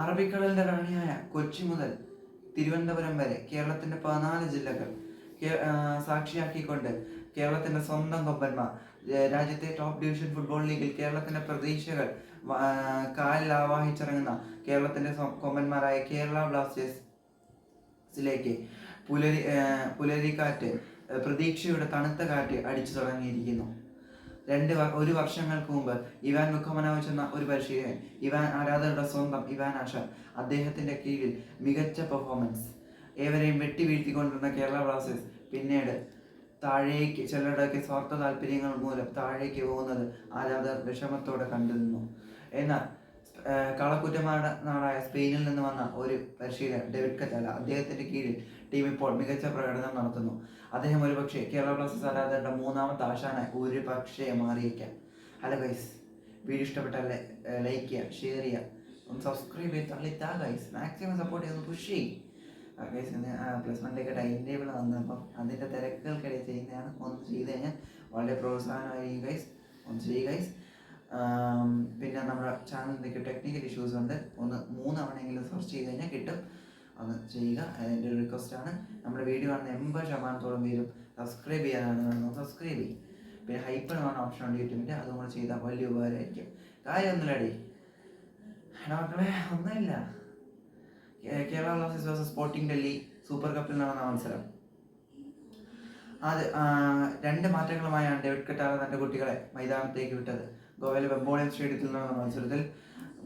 അറബിക്കടലിന്റെ റാണിയായ കൊച്ചി മുതൽ തിരുവനന്തപുരം വരെ കേരളത്തിന്റെ 14 ജില്ലകൾ സാക്ഷിയാക്കിക്കൊണ്ട് കേരളത്തിന്റെ സ്വന്തം കൊമ്പന്മാർ രാജ്യത്തെ ടോപ്പ് ഡിവിഷൻ ഫുട്ബോൾ ലീഗിൽ കേരളത്തിന്റെ പ്രതീക്ഷകൾ കാലിൽ ആവാഹിച്ചിറങ്ങുന്ന കേരളത്തിന്റെ കൊമ്പന്മാരായ കേരള ബ്ലാസ്റ്റേഴ്സിലേക്ക് പുലരിക്കാറ്റ്, പ്രതീക്ഷയുടെ തണുത്ത കാറ്റ് അടിച്ചു തുടങ്ങിയിരിക്കുന്നു. ഒരു വർഷങ്ങൾക്ക് മുമ്പ് ഇവാൻ മുഖമനോവിച്ച് എന്ന ഒരു പരിശീലകൻ, ആരാധകരുടെ സ്വന്തം ഇവാൻ ആഷ, അദ്ദേഹത്തിന്റെ കീഴിൽ മികച്ച പെർഫോമൻസ് ഏവരെയും വെട്ടി വീഴ്ത്തിക്കൊണ്ടിരുന്ന കേരള ബ്ലാസ്റ്റേഴ്സ് പിന്നീട് താഴേക്ക്, ചിലരുടെയൊക്കെ സ്വാർത്ഥ താല്പര്യങ്ങൾ മൂലം താഴേക്ക് പോകുന്നത് ആരാധകർ വിഷമത്തോടെ കണ്ടുനിന്നു. എന്നാൽ കളക്കുറ്റന്മാരുടെ നാടായ സ്പെയിനിൽ നിന്ന് വന്ന ഒരു പരിശീലകൻ ഡേവിഡ് കറ്റാല, അദ്ദേഹത്തിന്റെ കീഴിൽ ടീം ഇപ്പോൾ മികച്ച പ്രകടനം നടത്തുന്നു. അദ്ദേഹം ഒരുപക്ഷെ കേരള ബ്ലാസ്റ്റേഴ്സ് ആരാധകരുടെ മൂന്നാമത്തെ ആശാനായി ഒരുപക്ഷെ മാറിയേക്കാം. ഹലോ ഗൈസ്, വീഡിയോ ഇഷ്ടപ്പെട്ടാൽ ലൈക്ക് ചെയ്യുക, ഷെയർ ചെയ്യുക, ഒന്ന് സബ്സ്ക്രൈബ് ചെയ്ത് തള്ളിത്താ ഗൈസ്, മാക്സിമം സപ്പോർട്ട് ചെയ്ത് പുഷ് ചെയ്യും ഗൈസ്. ഇന്ന് +1 ടൈം ടേബിൾ വന്നപ്പം അതിൻ്റെ തിരക്കുകൾക്കിടയിൽ ചെയ്യുന്നതാണ്. ഒന്ന് ചെയ്ത് കഴിഞ്ഞാൽ വളരെ പ്രോത്സാഹനമായിരിക്കും ഗൈസ്, ഒന്ന് ചെയ്യുക ഗൈസ്. പിന്നെ നമ്മുടെ ചാനൽ എന്തൊക്കെ ടെക്നിക്കൽ ഇഷ്യൂസ് ഉണ്ട്, ഒന്ന് 3 തവണയെങ്കിലും സെർച്ച് ചെയ്ത് കഴിഞ്ഞാൽ കിട്ടും, ഒന്ന് ചെയ്യുക. അതിൻ്റെ ഒരു റിക്വസ്റ്റാണ്. നമ്മുടെ വീഡിയോ കാണുന്ന 80% പേരും സബ്സ്ക്രൈബ് ചെയ്യാനാണ്, സബ്സ്ക്രൈബ് ചെയ്യും. പിന്നെ ഹൈപ്പ് എന്ന് പറഞ്ഞ ഓപ്ഷൻ ഉണ്ട് യൂട്യൂബിൻ്റെ, അതും കൂടെ ചെയ്താൽ വലിയ ഉപകാരമായിരിക്കും. കാര്യമൊന്നുമില്ലടി മക്കളെ, ഒന്നുമില്ല. Kerala Blasters versus sporting Delhi super കപ്പിൽ നടന്ന മത്സരം. അത് 2 മാറ്റങ്ങളുമായാണ് ഡേവിഡ് കറ്റാല തൻ്റെ കുട്ടികളെ മൈതാനത്തേക്ക് വിട്ടത്. ഗോവയിലെ വെമ്പോളിയം സ്റ്റേഡിയത്തിൽ നടന്ന മത്സരത്തിൽ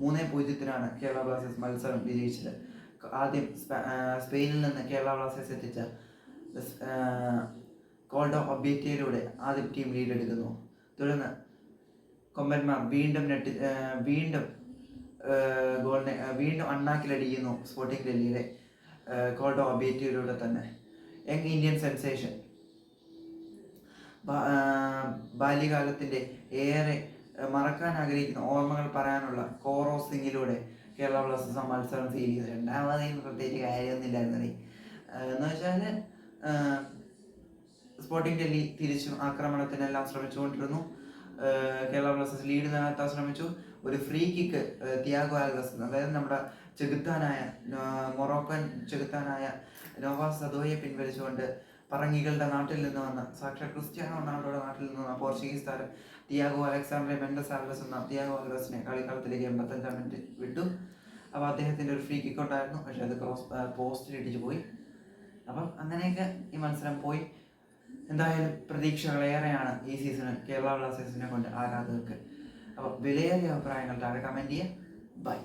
3-0 കേരള ബ്ലാസ്റ്റേഴ്സ് മത്സരം വിജയിച്ചത്. ആദ്യം സ്പെയിനിൽ നിന്ന് കേരള ബ്ലാസ്റ്റേഴ്സ് എത്തിച്ച കോൾഡോ ഒബേറ്റിയയിലൂടെ ആദ്യം ടീം ലീഡ് എടുക്കുന്നു. തുടർന്ന് കൊമ്പന്മാർ വീണ്ടും അണ്ണാക്കിലടിക്കുന്നു സ്പോർട്ടിംഗ് ഡൽഹിയിലെ കോൾഡോ ഒബേറ്റിയയിലൂടെ തന്നെ. യങ് ഇന്ത്യൻ സെൻസേഷൻ, ബാല്യകാലത്തിൻ്റെ ഏറെ മറക്കാൻ ആഗ്രഹിക്കുന്ന ഓർമ്മകൾ പറയാനുള്ള കോറോ സിംഗിലൂടെ കേരള ബ്ലാസ്റ്റേഴ്സ് മത്സരം ഫീൽ ചെയ്തു. രണ്ടാമതെയും പ്രത്യേകിച്ച് കാര്യമൊന്നുമില്ലായിരുന്നു. എന്ന് വെച്ചാൽ സ്പോർട്ടിംഗ് ഡൽഹി തിരിച്ചും ആക്രമണത്തിനെല്ലാം ശ്രമിച്ചുകൊണ്ടിരുന്നു. കേരള ബ്ലാസ്റ്റേഴ്സ് ലീഡ് നിലനിർത്താൻ ശ്രമിച്ചു. ഒരു ഫ്രീ കിക്ക് തിയാഗോ ആൽവസ്, അതായത് നമ്മുടെ മൊറോക്കൻ ചെകുത്താനായ നോവാസ് സദോയെ പിൻവലിച്ചുകൊണ്ട് പറങ്ങികളുടെ നാട്ടിൽ നിന്ന് വന്ന, സാക്ഷാൽ ക്രിസ്ത്യാനോ റൊണാൾഡോയുടെ നാട്ടിൽ നിന്ന് വന്ന പോർച്ചുഗീസ് താരം തിയാഗോ അലക്സാണ്ടറെ മെൻഡസ് ആൽവസ് എന്ന തിയാഗോ ആൽവസിനെ കളിക്കളത്തിലേക്ക് 85-ാം മിനിറ്റ് വിട്ടു. അപ്പോൾ അദ്ദേഹത്തിൻ്റെ ഒരു ഫ്രീ കിക്ക് ഉണ്ടായിരുന്നു, പക്ഷേ അത് പോസ്റ്റിൽ ഇടിച്ചു പോയി. അപ്പം അങ്ങനെയൊക്കെ ഈ മത്സരം പോയി. എന്തായാലും പ്രതീക്ഷകളേറെയാണ് ഈ സീസണിൽ കേരള ബ്ലാസ്റ്റേഴ്സിനെ കൊണ്ട് ആരാധകർക്ക്. അപ്പോൾ വിലയേറിയ അഭിപ്രായങ്ങൾ താഴെ കമൻറ്റ് ചെയ്യുക. ബൈ.